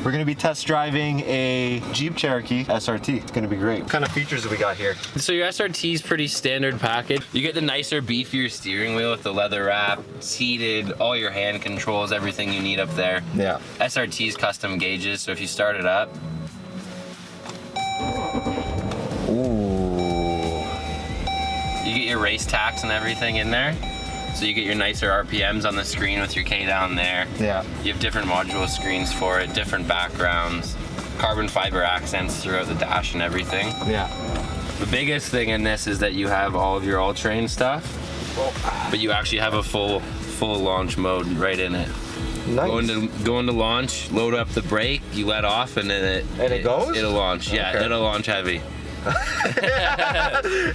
We're gonna be test driving a Jeep Cherokee SRT. It's gonna be great. What kind of features do we got here? So your SRT is pretty standard package. You get the nicer, beefier steering wheel with the leather wrap. It's heated, all your hand controls, everything you need up there. Yeah. SRT's custom gauges, so if you start it up. Ooh. You get your race tax and everything in there. So you get your nicer RPMs on the screen with your K down there. Yeah. You have different module screens for it, different backgrounds, carbon fiber accents throughout the dash and everything. Yeah. The biggest thing in this is that you have all of your all-terrain stuff, but you actually have a full launch mode right in it. Nice. Go into launch, load up the brake, you let off, and then it goes? It'll launch. Yeah, Okay. it'll launch heavy.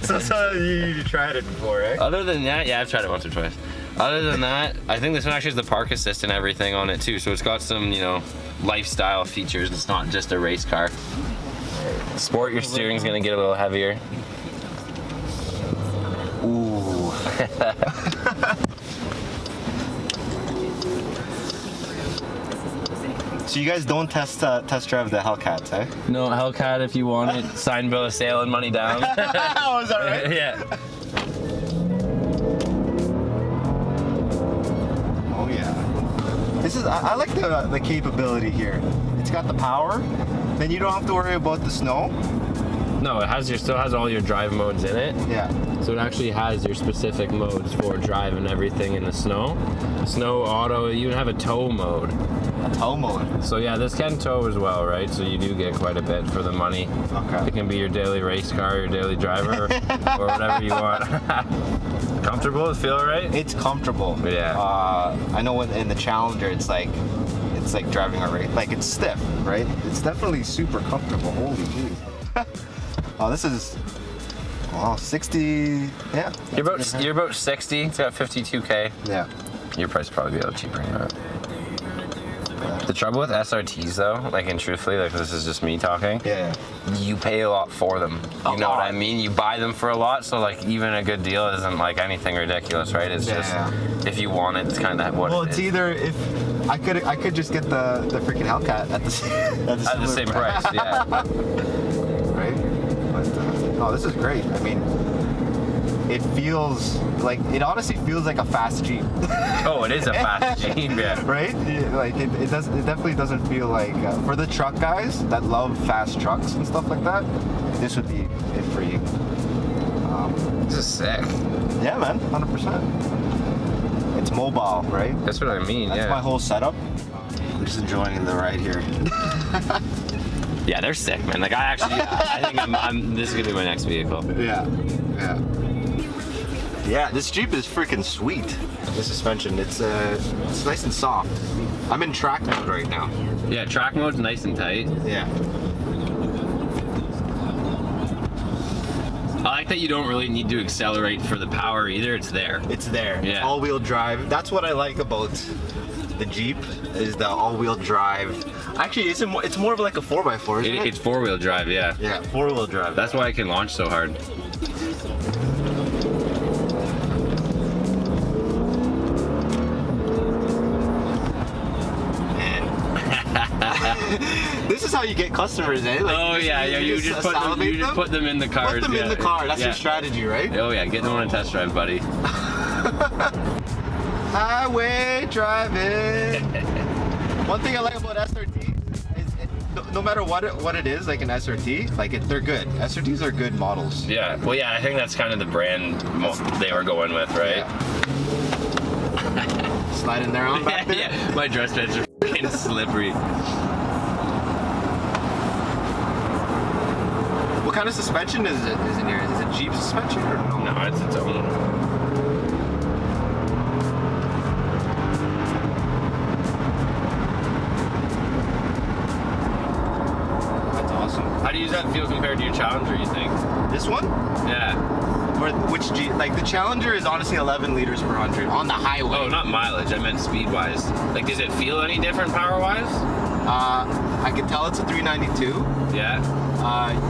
so you tried it before, right? Other than that, yeah, I've tried it once or twice. Other than that, I think this one actually has the park assist and everything on it too, so it's got some, you know, lifestyle features. It's not just a race car. Sport, your steering's gonna get a little heavier. Ooh. So you guys don't test drive the Hellcats, eh? No, Hellcat if you want it. Sign bill of sale and money down. Oh, is that right? Yeah. Oh yeah. This is I like the capability here. It's got the power. Then you don't have to worry about the snow. No, it still has all your drive modes in it. Yeah. So it actually has your specific modes for drive and everything in the snow. Snow, auto, you even have a tow mode. A tow mode. So yeah, this can tow as well, right? So you do get quite a bit for the money. Okay. It can be your daily race car, your daily driver, or whatever you want. Comfortable? Does it feel all right? It's comfortable. Yeah. I know in the Challenger, it's like driving a race. Like it's stiff, right? It's definitely super comfortable. Holy jeez. Oh, this is 60. Yeah. You're about 60. It's got 52K. Yeah. Your price would probably be a little cheaper than that. The trouble with SRTs though, like, and truthfully, like, this is just me talking. Yeah. You pay a lot for them. You know what I mean? You buy them for a lot, so like even a good deal isn't like anything ridiculous, right? It's just if you want it, it's kind of what. Well, it it's is. either if I could just get the freaking Hellcat at the same price, yeah. Right. But no, this is great. I mean, it honestly feels like a fast Jeep. Oh, it is a fast Jeep, yeah. Right? Like it definitely doesn't feel like for the truck guys that love fast trucks and stuff like that, this would be it for you. This is sick. Yeah, man, 100%. It's mobile, right? That's what I mean. That's my whole setup. I'm just enjoying the ride here. Yeah, they're sick, man. Like I think this is gonna be my next vehicle. Yeah. Yeah, this Jeep is freaking sweet. The suspension, it's nice and soft. I'm in track mode right now. Yeah, track mode's nice and tight. Yeah. I like that you don't really need to accelerate for the power either. It's there. It's there. Yeah. All-wheel drive. That's what I like about the Jeep is the all-wheel drive. Actually, it's more of like a 4x4, isn't it? It's four-wheel drive, yeah. Yeah, four-wheel drive. That's why it can launch so hard. This is how you get customers, eh? Like, Oh yeah, you just put them in the car. Put them in the car. That's your strategy, right? Oh yeah, get them on a test drive, buddy. Highway driving. One thing I like about SRT is no matter what it is, like an SRT, like they're good. SRTs are good models. Yeah. Well, yeah, I think that's kind of the brand they were going with, right? Yeah. Slide in there on back there. Yeah, my dress pants are fucking slippery. What kind of suspension is in here? Is it Jeep suspension or no? No, it's its own. That's awesome. How does that feel compared to your Challenger, you think? This one? Yeah. Or which Jeep? Like the Challenger is honestly 11 liters per 100 on the highway. Oh, not mileage. I meant speed-wise. Like, does it feel any different power-wise? I I can tell it's a 392. Yeah.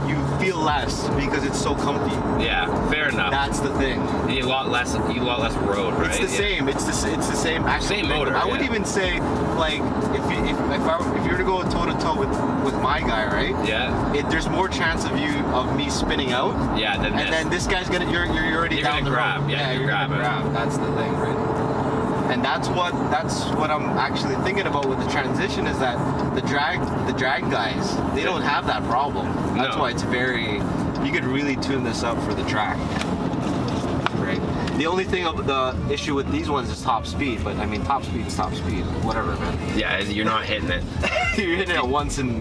You feel less because it's so comfy. Yeah. Fair enough. That's the thing. You need a lot less road, right? It's the same. It's the same. Actually, Same motor. I would even say, like, if you were to go toe to toe with my guy, right? Yeah. There's more chance of me spinning out. Yeah. Then this guy's you're already You're down gonna the grab. road. Yeah, you're grab gonna it. grab. That's the thing, right? And that's what I'm actually thinking about with the transition is that the drag guys, they don't have that problem. That's No. why it's you could really tune this up for the track. Right. The only thing of the issue with these ones is top speed, but I mean top speed is top speed, whatever, man. Yeah. You're not hitting it. You're hitting it once in